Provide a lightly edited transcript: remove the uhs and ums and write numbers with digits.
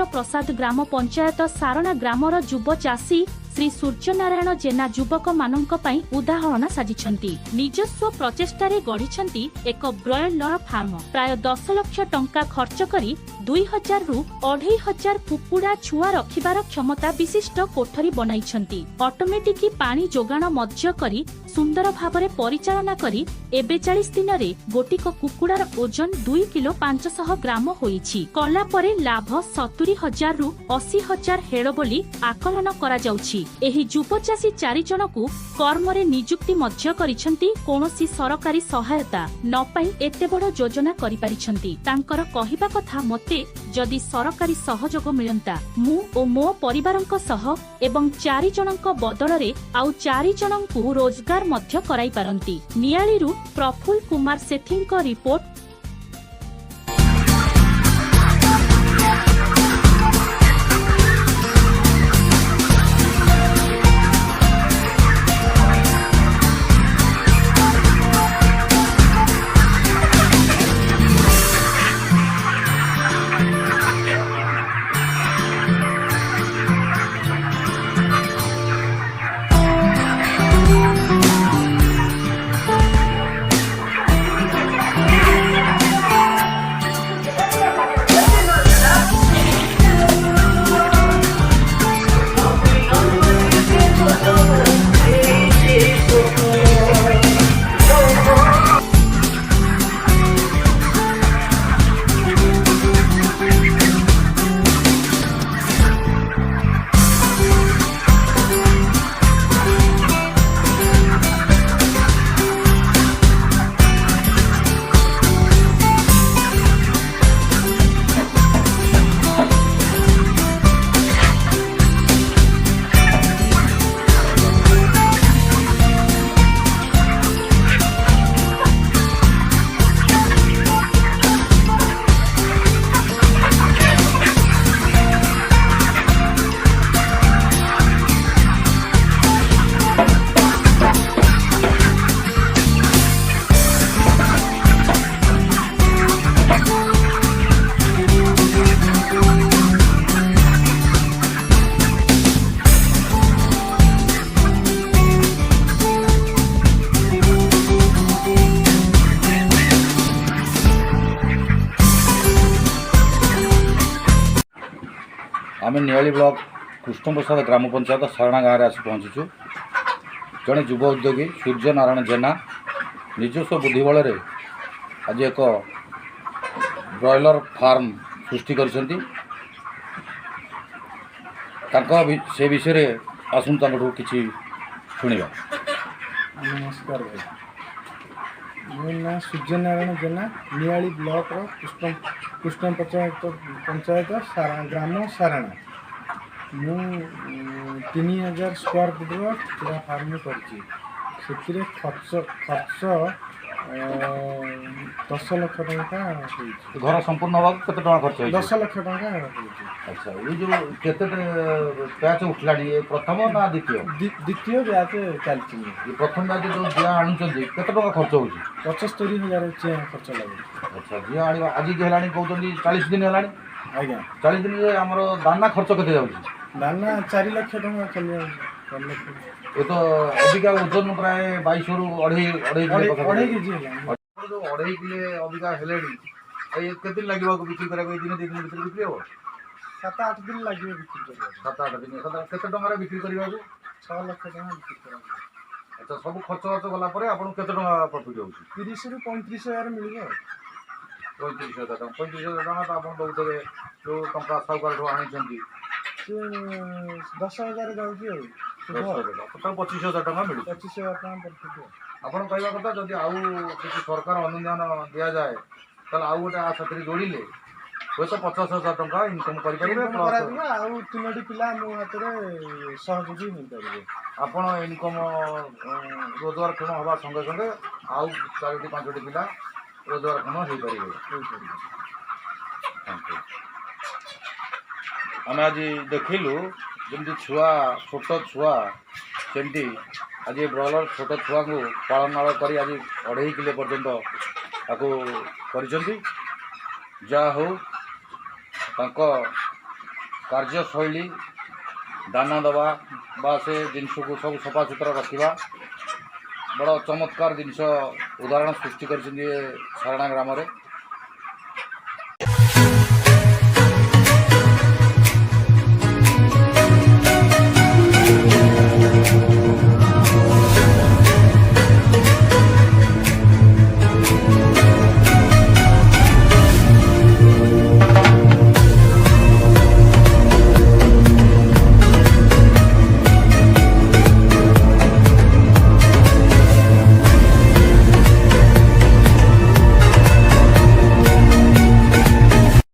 राजेन्द्र प्रसाद ग्राम panchayat सारणा grammar युव चाषी श्री सूर्यनारायण जेना युवक मानक पई उदाहरण साजिछंती। निजस्व प्रचेष्टारे गढ़िछंती एक ब्रॉयलर फार्म। प्राय 10 लाख टंका खर्च करी 2000 रु 2500 कुकुड़ा छुआ रखिबार क्षमता विशिष्ट कोठरी बनाइछंती। ऑटोमेटिक पानी जोगाण मध्य करी सुंदर भावरे परिचालना करी एबे 40 दिन रे गोटिक कुकुड़ार ओजन 2 किलो 500 ग्राम होईछि। कला परे लाभ 70,000 रु 80,000 हेड़ बोली आकलन करा जाउछि। एही युव चाषी 4 जनकु कर्मरे नियुक्ति मध्य करिछंती। कोनोसी सरकारी सहायता न पाई एते बड़ योजना करि पारिछंती। तांकर कहिबा कथा मते जदि सरकारी सहयोग मिलंता मु ओ मो परिवारक सह एवं 4 जनक बदलरे आउ 4 जनकु रोजगार मध्य कराई पारंती। नियाळीरु प्रफुल्ल कुमार सेठींक रिपोर्ट। आम नियाली ब्लॉक कृष्ण प्रसाद ग्राम पंचायत सारणा गाँव आसी पहुँचीचु। जड़े युव उद्योगी सूर्यनारायण जेना निजस्व बुद्धि बल आज एक ब्रॉयलर फार्म सृष्टि करछंती। से विषय रे आसुन किसी शुणा। नमस्कार भाई, मो ना सूर्यनारायण जेना नियाली ब्लॉक कृष्ण पंचायत ग्राम सारणा। मु 3000 स्क्वायर फुट पूरा फार्म कर खर्च 10 लाख टंका घर संपूर्ण हवा केते टंका खर्च होई? 10 लाख टंका। अच्छा, ये जो केते बैच उठलाडी प्रथम ना द्वितीय बैच चलछि। ये प्रथम बैच जो जिया आणु केते टंका खर्च होउची? 75,000 खर्च लागे। अच्छा, जिया आनी आज जे हलानी कहउतनी 40 दिन हलानी। आज्ञा 40 दिन रे हमर दाना खर्च केते जाउची? दाना 4 लाख टंका चले। ये तो अधिका ओजन प्राय 22 रु 2.5 केजी जो 2.5 किलो अधिका हेलेडी ए केते लागबा को बिक्री करा को दिन भीतर बिक्री हो? 7-8 दिन लागिबे बिक्री करबा। 7-8 दिन केते टंका बिक्री करबा को? 6 लाख टंका बिक्री करबा। अच्छा, सब खर्च गला परे आपन केते टंका प्रॉफिट होउची? 30 रु 35,000 मिलिबो। 35,000 टंका। 35,000 टंका तो आपन दउतबे जो टंका साउकार ठो आनी छंती से 10,000 जाउची हो। 10,000 तो 25,000 टंका मिलु। 25,000 टंका प्रॉफिट। आपन कहबा कथा जदि आउ किसी सरकार अनुदान दिया जाए तल आउ गोटे आ साथी जोड़िले होय तो 50,000 टंका इनकम करि परिबे। आउ 3टी पिला मो हातरे सहयोगी होई परिबे। आपण इनकम रोजगार क्षम हवा संगे संगे आउ 4टी 5टी पिला रोजगार क्षम होई परिबे। आम आज देखिलु जमी छुआ छोट छुआ सेमती आज ब्रॉयलर छोट छुआ को पालन कर आज 2.5 किलो पर्यंत ताको कर जा हो କାର୍ଯ୍ୟଶୈଳୀ ଦାନା ଦେବା ବା ସେ ଜିନିଷକୁ ସବୁ ସଫାସୁତୁରା ରଖିବା ବଡ଼ ଚମତ୍କାର ଜିନିଷ ଉଦାହରଣ ସୃଷ୍ଟି କରିଛନ୍ତି ଏ ସାରଣା ଗ୍ରାମରେ।